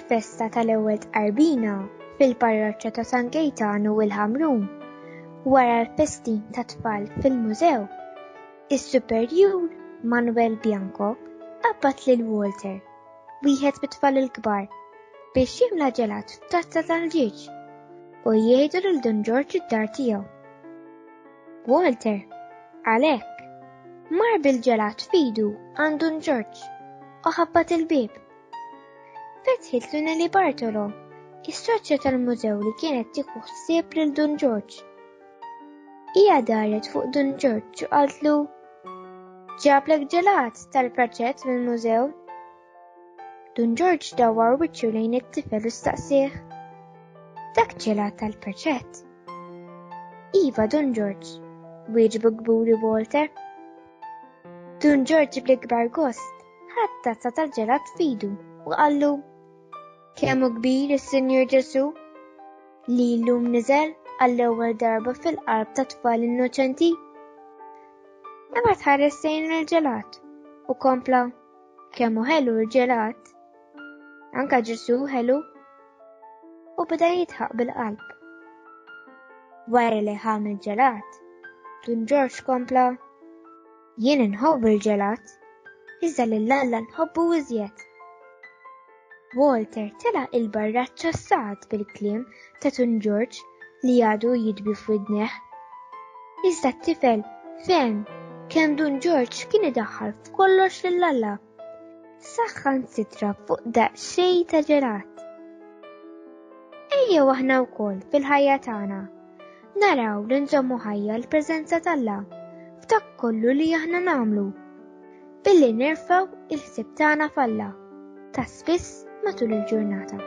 fil-festa tal-ewwel tqarbina fil-parroċċa ta' San Gejtanu u l-Ħamrun wara l-festin ta' tfal fil-mużew, is-superjur Manuel Bianco qabad lil Walter, wieħed bit-tfal il-kbar, biex jimla ġelat f'tazza tal-ġieġ u jgħidu lil Dun Ġorġ id-dar tiegħu. Walter, għalhekk, mar bil-ġelat f'idu għand Dun Ġorġ u ħabbat il-bieb. Fetħit Lunelli Bartolo, is-soċja tal-mużew li kienet tieħu ħsieb lil Dun Ġorġ. Hija daret fuq Dun Ġorġ u qaltlu: "Ġablek ġelat tal-proġett mill-mużew?" Dun Ġorġ dawwar wiċċu lejn it-tifel u staqsih: "Dak ġelat tal-proġett?" "Iva, Dun Ġorġ," wieġbu gburi Walter. Dun Ġorġ bl-ikbar gost ħadd tazza tal-ġelat f'idu u qallu: "Kemm hu kbir is-Sinjur Ġesu li llum niżel għall-ewwel darba fil-qalb ta' tfal innoċenti?" Imma tħares lejn il-ġelat u kompla: "Kemm hu ħelu l-ġelat, anke Ġesu ħelu," u beda jitħaq bil-qalb. Wara li ħam il-ġelat, Dun Ġorġ kompla: "Jien inħobb il-ġelat, iżda lill-Alla nħobbu iżjed." Walter tela' il-barra ċassat bil-kliem ta' Dun Ġorġ li għadu jidbi f'widneħ. Iżda t-tifel fehem kemm Dun Ġorġ kien idaħħal f'kollox lill-Alla, saħħansitra fuq daqsxejn ta' ġelat. Ejjew aħna wkoll fil-ħajja tagħna naraw li nżommu ħajja l-preżenza tal-Alla f'dak kollu li aħna nagħmlu, billi nirfgħu il-ħsieb tagħna f'Alla ta' spiss matul il-ġurnata.